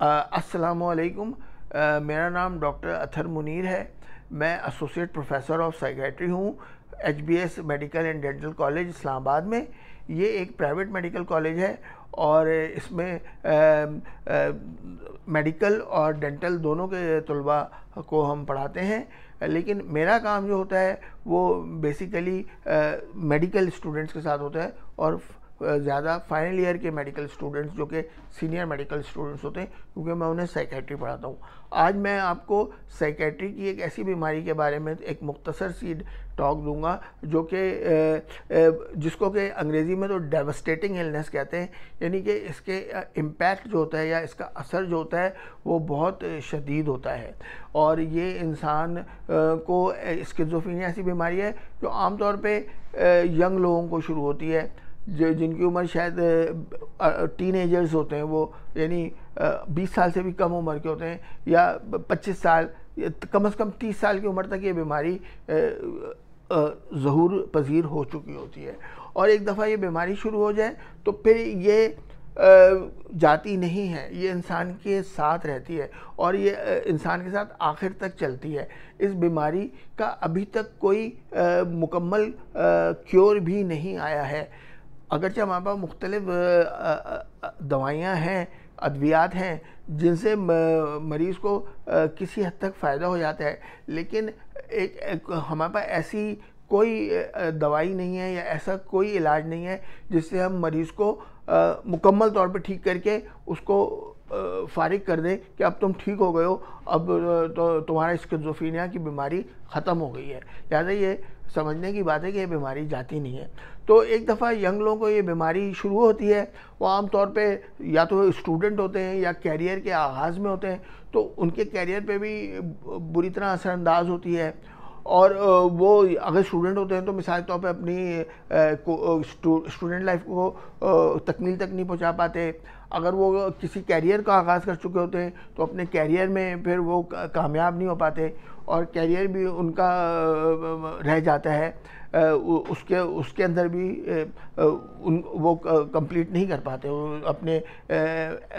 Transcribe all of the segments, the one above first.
अस्सलामु अलैकुम। मेरा नाम डॉक्टर अथर मुनीर है। मैं एसोसिएट प्रोफेसर ऑफ साइकेट्री हूँ HBS medical and dental college Islamabad में। ये एक प्राइवेट मेडिकल कॉलेज है और इसमें मेडिकल और डेंटल दोनों के तलबा को हम पढ़ाते हैं। लेकिन मेरा काम जो होता है वो बेसिकली मेडिकल स्टूडेंट्स के साथ होता है और ज़्यादा फाइनल ईयर के मेडिकल स्टूडेंट्स जो कि सीनियर मेडिकल स्टूडेंट्स होते हैं, क्योंकि मैं उन्हें साइकेट्री पढ़ाता हूँ। आज मैं आपको साइकेट्री की एक ऐसी बीमारी के बारे में एक मुख्तसर सी टॉक दूंगा जो कि जिसको कि अंग्रेज़ी में तो डेवस्टेटिंग इलनेस कहते हैं, यानी कि इसके इम्पैक्ट जो होता है या इसका असर जो होता है वो बहुत शदीद होता है। और ये इंसान को स्किज़ोफ्रेनिया ऐसी बीमारी है जो आमतौर पे यंग लोगों को शुरू होती है, जो जिनकी उम्र शायद टीनेजर्स होते हैं, वो यानी 20 साल से भी कम उम्र के होते हैं, या 25 साल, कम से कम 30 साल की उम्र तक ये बीमारी ज़हूर पजीर हो चुकी होती है। और एक दफ़ा ये बीमारी शुरू हो जाए तो फिर ये जाती नहीं है, ये इंसान के साथ रहती है और ये इंसान के साथ आखिर तक चलती है। इस बीमारी का अभी तक कोई मुकम्मल क्योर भी नहीं आया है। अगरचे हमारे पास मुख्तलिफ दवाइयाँ हैं, अद्वियात हैं जिनसे मरीज़ को किसी हद तक फ़ायदा हो जाता है, लेकिन एक हमारे पास ऐसी कोई दवाई नहीं है या ऐसा कोई इलाज नहीं है जिससे हम मरीज़ को मुकम्मल तौर पे ठीक करके उसको फारिग कर दें कि अब तुम ठीक हो गए हो, अब तो तुम्हारा स्किज़ोफ्रेनिया की बीमारी ख़त्म हो गई है। लिहाजा ये समझने की बात है कि ये बीमारी जाती नहीं है। तो एक दफ़ा यंग लोगों को ये बीमारी शुरू होती है, वो आम तौर पे या तो स्टूडेंट होते हैं या कैरियर के आगाज़ में होते हैं, तो उनके कैरियर पे भी बुरी तरह असरअंदाज होती है। और वो अगर स्टूडेंट होते हैं तो मिसाल के तौर पे अपनी स्टूडेंट लाइफ को तकमील तक नहीं पहुंचा पाते। अगर वो किसी कैरियर का आगाज़ कर चुके होते हैं तो अपने कैरियर में फिर वो कामयाब नहीं हो पाते और कैरियर भी उनका रह जाता है, उसके अंदर भी वो कंप्लीट नहीं कर पाते, अपने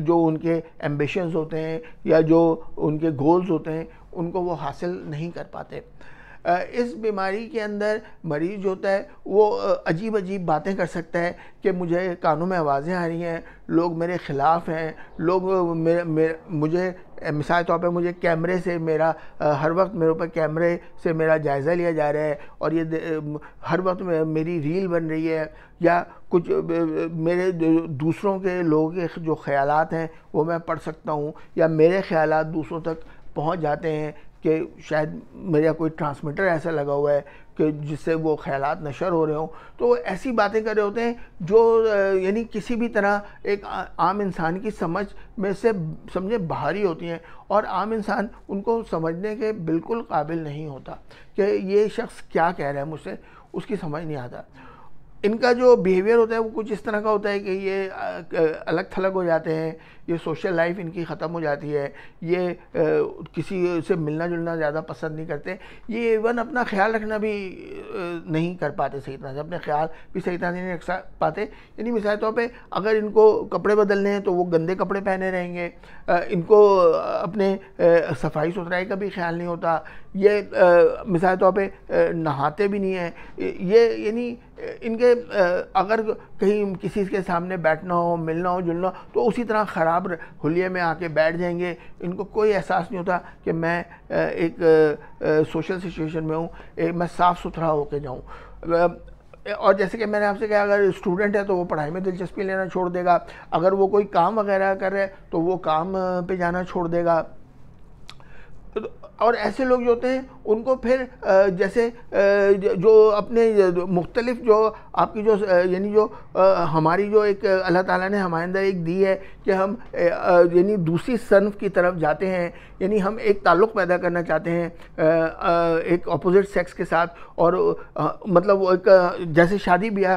जो उनके एम्बिशंस होते हैं या जो उनके गोल्स होते हैं उनको वो हासिल नहीं कर पाते। इस बीमारी के अंदर मरीज़ होता है वो अजीब अजीब बातें कर सकता है कि मुझे कानों में आवाज़ें आ रही हैं, लोग मेरे ख़िलाफ़ हैं, लोग मुझे मिसाल तौर पे मुझे कैमरे से मेरा हर वक्त मेरे ऊपर कैमरे से मेरा जायज़ा लिया जा रहा है और ये हर वक्त मेरी रील बन रही है, या कुछ मेरे दूसरों के लोगों के जो ख़यालात हैं वो मैं पढ़ सकता हूँ, या मेरे ख़यालात दूसरों तक पहुँच जाते हैं कि शायद मेरा कोई ट्रांसमीटर ऐसा लगा हुआ है कि जिससे वो ख़यालात नशर हो रहे हों। तो ऐसी बातें कर रहे होते हैं जो यानी किसी भी तरह एक आम इंसान की समझ में से समझे बाहरी होती हैं और आम इंसान उनको समझने के बिल्कुल काबिल नहीं होता कि ये शख्स क्या कह रहा है मुझसे, उसकी समझ नहीं आता। इनका जो बिहेवियर होता है वो कुछ इस तरह का होता है कि ये अलग थलग हो जाते हैं, ये सोशल लाइफ इनकी ख़त्म हो जाती है, ये किसी से मिलना जुलना ज़्यादा पसंद नहीं करते, ये इवन अपना ख्याल रखना भी नहीं कर पाते सही तरह से, अपने ख्याल भी सही तरह से नहीं रख पाते। यानी मिसाल तौर पे अगर इनको कपड़े बदलने हैं तो वो गंदे कपड़े पहने रहेंगे, इनको अपने सफाई सुथराई का भी ख्याल नहीं होता, ये मिसाल तौर पे नहाते भी नहीं हैं, ये यानी इनके अगर कहीं किसी के सामने बैठना हो, मिलना हो, जुलना हो तो उसी तरह ख़राब हुलिये में आके बैठ जाएंगे। इनको कोई एहसास नहीं होता कि मैं एक सोशल सिचुएशन में हूँ, मैं साफ़ सुथरा होके जाऊँ। और जैसे कि मैंने आपसे कहा, अगर स्टूडेंट है तो वो पढ़ाई में दिलचस्पी लेना छोड़ देगा, अगर वो कोई काम वगैरह कर रहे हैं तो वो काम पे जाना छोड़ देगा। और ऐसे लोग जो होते हैं उनको फिर जैसे जो अपने मुख्तलिफ जो आपकी जो यानी जो हमारी जो एक अल्लाह ताला ने हमारे अंदर एक दी है कि हम यानी दूसरी सनफ की तरफ जाते हैं, यानी हम एक ताल्लुक़ पैदा करना चाहते हैं एक अपोजिट सेक्स के साथ, और मतलब वो एक जैसे शादी ब्याह